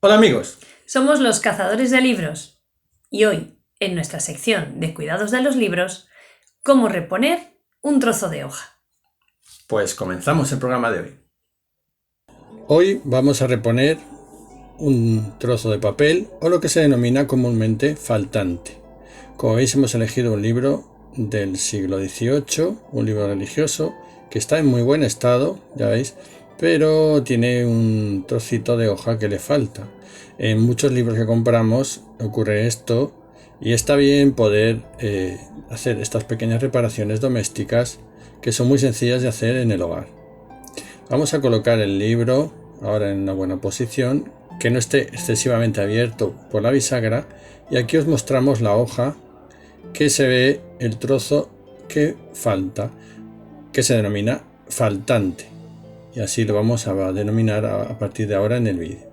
Hola amigos, Somos los cazadores de libros y hoy, en nuestra sección de cuidados de los libros, cómo reponer un trozo de hoja. pues comenzamos el programa de hoy. Hoy vamos a reponer un trozo de papel o lo que se denomina comúnmente faltante. Como veis, hemos elegido un libro del siglo XVIII, un libro religioso que está en muy buen estado, ya veis, pero tiene un trocito de hoja que le falta. En muchos libros que compramos ocurre esto y está bien poder hacer estas pequeñas reparaciones domésticas que son muy sencillas de hacer en el hogar. Vamos a colocar el libro ahora en una buena posición, que no esté excesivamente abierto por la bisagra, y aquí os mostramos la hoja que se ve el trozo que falta, que se denomina faltante, y así lo vamos a denominar a partir de ahora en el vídeo.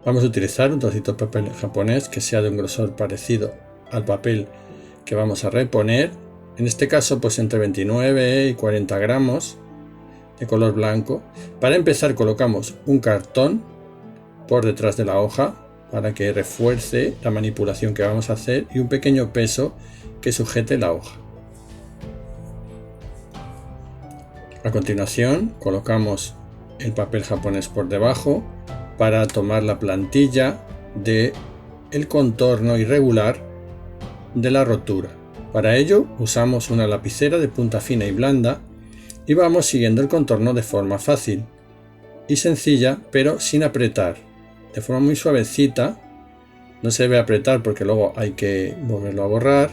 Vamos a utilizar un trocito de papel japonés que sea de un grosor parecido al papel que vamos a reponer. En este caso, pues entre 29 y 40 gramos de color blanco. Para empezar, colocamos un cartón por detrás de la hoja para que refuerce la manipulación que vamos a hacer y un pequeño peso que sujete la hoja. A continuación, colocamos el papel japonés por debajo para tomar la plantilla de el contorno irregular de la rotura. Para ello usamos una lapicera de punta fina y blanda y vamos siguiendo el contorno de forma fácil y sencilla, pero sin apretar, de forma muy suavecita. No se debe apretar porque luego hay que volverlo a borrar.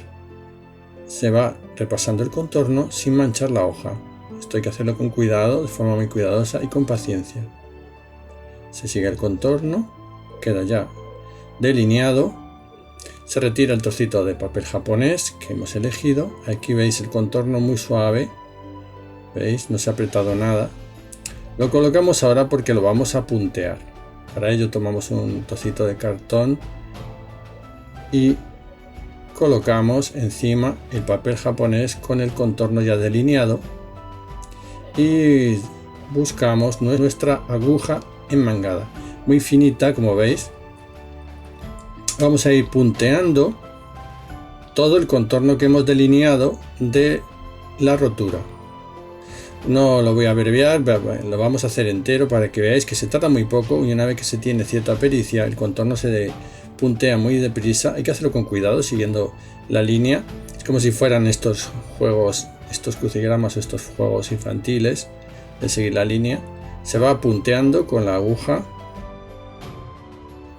Se va repasando el contorno sin manchar la hoja. Esto hay que hacerlo con cuidado, de forma muy cuidadosa y con paciencia. Se sigue el contorno, queda ya delineado. Se retira el trocito de papel japonés que hemos elegido. Aquí veis el contorno muy suave. ¿Veis? No se ha apretado nada. Lo colocamos ahora porque lo vamos a puntear. Para ello tomamos un trocito de cartón y colocamos encima el papel japonés con el contorno ya delineado y buscamos nuestra aguja enmangada, muy finita, como veis. Vamos a ir punteando todo el contorno que hemos delineado de la rotura. No lo voy a abreviar, lo vamos a hacer entero para que veáis que se trata muy poco, y una vez que se tiene cierta pericia, el contorno se puntea muy deprisa. Hay que hacerlo con cuidado, siguiendo la línea. Es como si fueran estos juegos, estos crucigramas, estos juegos infantiles de seguir la línea. Se va punteando con la aguja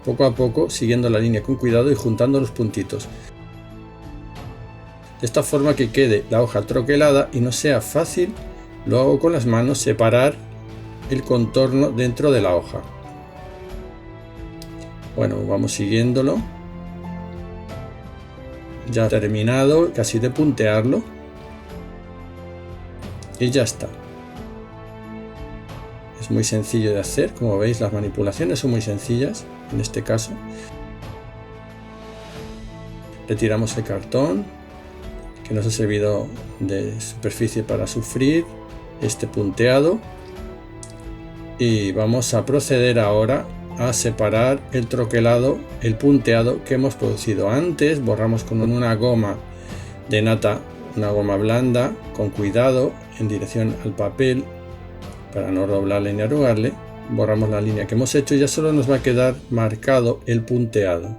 poco a poco, siguiendo la línea con cuidado y juntando los puntitos, de esta forma que quede la hoja troquelada y no sea fácil luego con las manos separar el contorno dentro de la hoja. Bueno, vamos siguiéndolo. Ya terminado casi de puntearlo y ya está. Es muy sencillo de hacer, como veis las manipulaciones son muy sencillas en este caso. Retiramos el cartón que nos ha servido de superficie para sufrir este punteado y vamos a proceder ahora a separar el troquelado, el punteado que hemos producido antes. Borramos con una goma de nata, una goma blanda, con cuidado en dirección al papel para no doblarle ni arrugarle. Borramos la línea que hemos hecho y ya solo nos va a quedar marcado el punteado.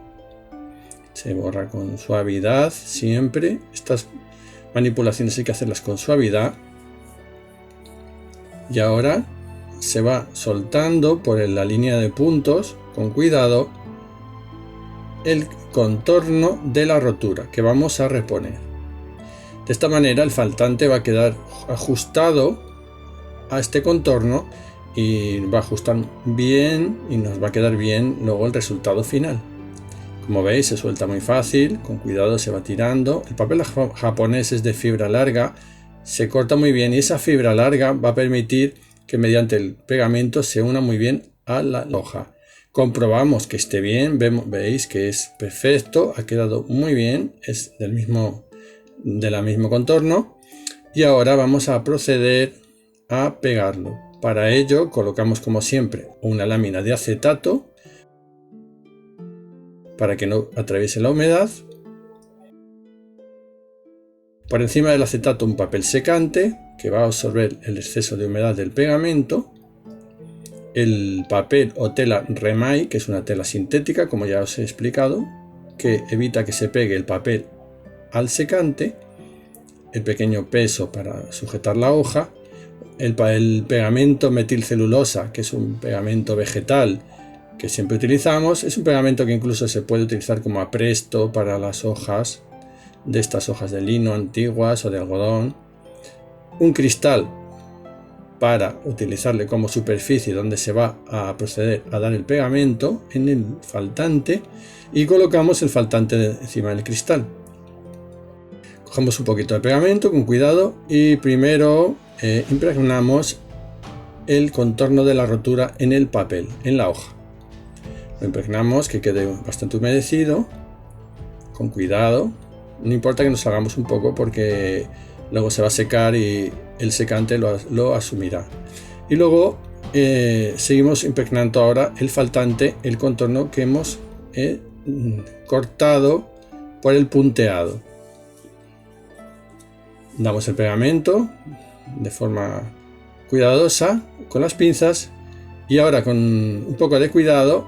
Se borra con suavidad siempre. Estas manipulaciones hay que hacerlas con suavidad. Y ahora se va soltando por la línea de puntos, con cuidado, el contorno de la rotura que vamos a reponer. De esta manera el faltante va a quedar ajustado a este contorno y va a ajustar bien y nos va a quedar bien luego el resultado final. Como veis, se suelta muy fácil, con cuidado se va tirando. El papel japonés es de fibra larga, se corta muy bien y esa fibra larga va a permitir que mediante el pegamento se una muy bien a la hoja. Comprobamos que esté bien, veis que es perfecto, ha quedado muy bien, es del mismo contorno. Y ahora vamos a proceder a pegarlo. Para ello colocamos, como siempre, una lámina de acetato para que no atraviese la humedad. Por encima del acetato un papel secante que va a absorber el exceso de humedad del pegamento. El papel o tela Remay, que es una tela sintética, como ya os he explicado, que evita que se pegue el papel al secante. El pequeño peso para sujetar la hoja. El pegamento metilcelulosa, que es un pegamento vegetal que siempre utilizamos. Es un pegamento que incluso se puede utilizar como apresto para las hojas, de estas hojas de lino antiguas o de algodón. Un cristal para utilizarle como superficie donde se va a proceder a dar el pegamento en el faltante, y colocamos el faltante encima del cristal. Cogemos un poquito de pegamento con cuidado y primero impregnamos el contorno de la rotura en el papel, en la hoja. Lo impregnamos, que quede bastante humedecido, con cuidado. No importa que nos hagamos un poco porque luego se va a secar y el secante lo asumirá. Y luego seguimos impregnando ahora el faltante, el contorno que hemos cortado por el punteado. Damos el pegamento de forma cuidadosa con las pinzas y ahora con un poco de cuidado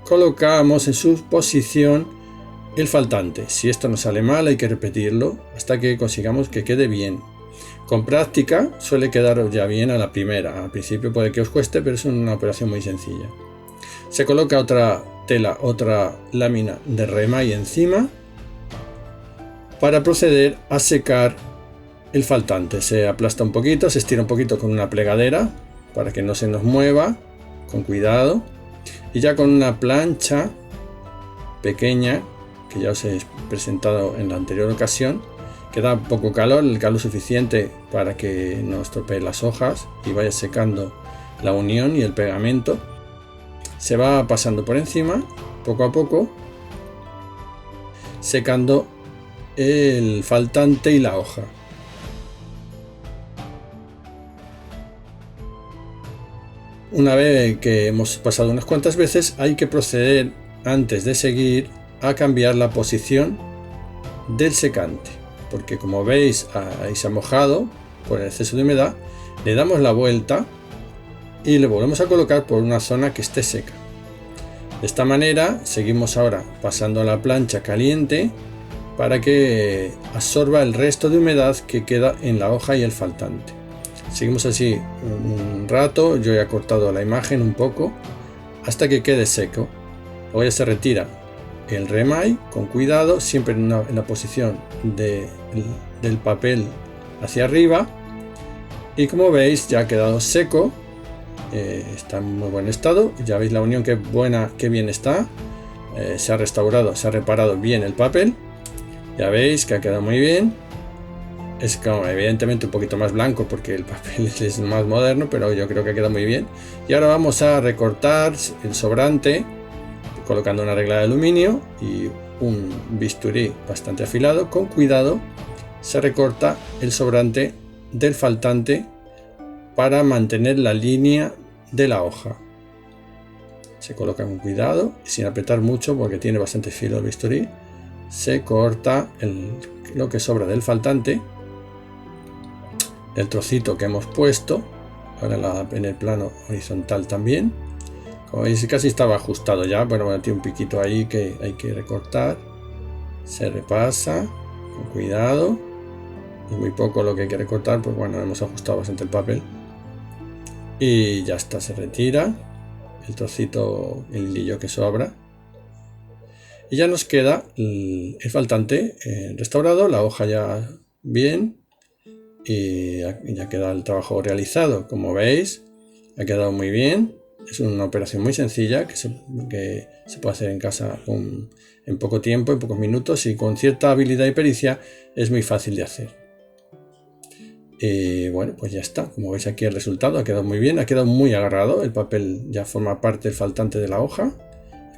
colocamos en su posición el faltante. Si esto nos sale mal hay que repetirlo hasta que consigamos que quede bien. Con práctica suele quedar ya bien a la primera. Al principio puede que os cueste, pero es una operación muy sencilla. Se coloca otra tela, otra lámina de Remay encima para proceder a secar el faltante. Se aplasta un poquito, se estira un poquito con una plegadera para que no se nos mueva, con cuidado, y ya con una plancha pequeña que ya os he presentado en la anterior ocasión, que da poco calor, el calor suficiente para que no estropee las hojas y vaya secando la unión y el pegamento. Se va pasando por encima poco a poco, secando el faltante y la hoja. Una vez que hemos pasado unas cuantas veces, hay que proceder, antes de seguir, a cambiar la posición del secante, porque como veis ahí se ha mojado por el exceso de humedad. Le damos la vuelta y le volvemos a colocar por una zona que esté seca. De esta manera seguimos ahora pasando a la plancha caliente para que absorba el resto de humedad que queda en la hoja y el faltante. Seguimos así un rato. Yo he acortado la imagen un poco hasta que quede seco. Luego ya se retira el Remay con cuidado, siempre en la posición del papel hacia arriba, y como veis ya ha quedado seco. Está en muy buen estado. Ya veis la unión, que buena, que bien está. Se ha restaurado, se ha reparado bien el papel. Ya veis que ha quedado muy bien. Es como evidentemente un poquito más blanco porque el papel es más moderno, pero yo creo que queda muy bien. Y ahora vamos a recortar el sobrante colocando una regla de aluminio y un bisturí bastante afilado. Con cuidado se recorta el sobrante del faltante para mantener la línea de la hoja. Se coloca con cuidado y sin apretar mucho porque tiene bastante filo el bisturí. Se corta lo que sobra del faltante, el trocito que hemos puesto ahora en el plano horizontal también. Como veis casi estaba ajustado ya, bueno, tiene un piquito ahí que hay que recortar. Se repasa con cuidado, es muy poco lo que hay que recortar, pues bueno, hemos ajustado bastante el papel y ya está. Se retira el trocito, el hilillo que sobra, y ya nos queda el faltante restaurado, la hoja ya bien, y ya queda el trabajo realizado. Como veis ha quedado muy bien. Es una operación muy sencilla que se puede hacer en casa en poco tiempo, en pocos minutos, y con cierta habilidad y pericia es muy fácil de hacer. Y bueno, pues ya está. Como veis aquí el resultado ha quedado muy bien, ha quedado muy agarrado. El papel ya forma parte del faltante de la hoja.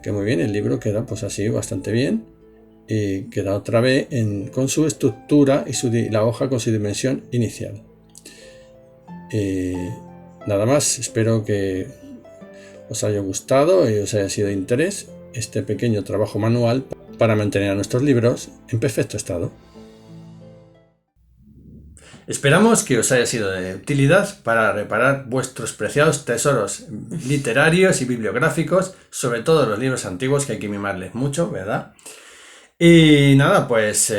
Queda muy bien, el libro queda pues así bastante bien. Y queda otra vez con su estructura y la hoja con su dimensión inicial. Nada más, espero que os haya gustado y os haya sido de interés este pequeño trabajo manual para mantener a nuestros libros en perfecto estado. Esperamos que os haya sido de utilidad para reparar vuestros preciados tesoros literarios y bibliográficos, sobre todo los libros antiguos, que hay que mimarles mucho, ¿verdad? Y nada, pues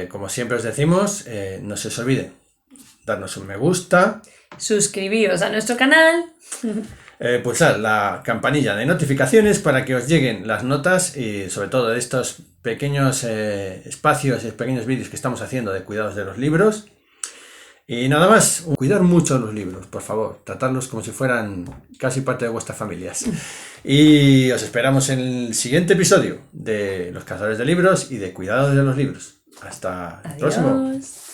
como siempre os decimos, no se os olvide darnos un me gusta, Suscribíos a nuestro canal. pulsar la campanilla de notificaciones para que os lleguen las notas y sobre todo de estos pequeños espacios y pequeños vídeos que estamos haciendo de cuidados de los libros. Y nada más, cuidar mucho los libros, por favor, tratarlos como si fueran casi parte de vuestras familias. Y os esperamos en el siguiente episodio de Los Cazadores de Libros y de Cuidados de los Libros. Hasta el próximo. Adiós.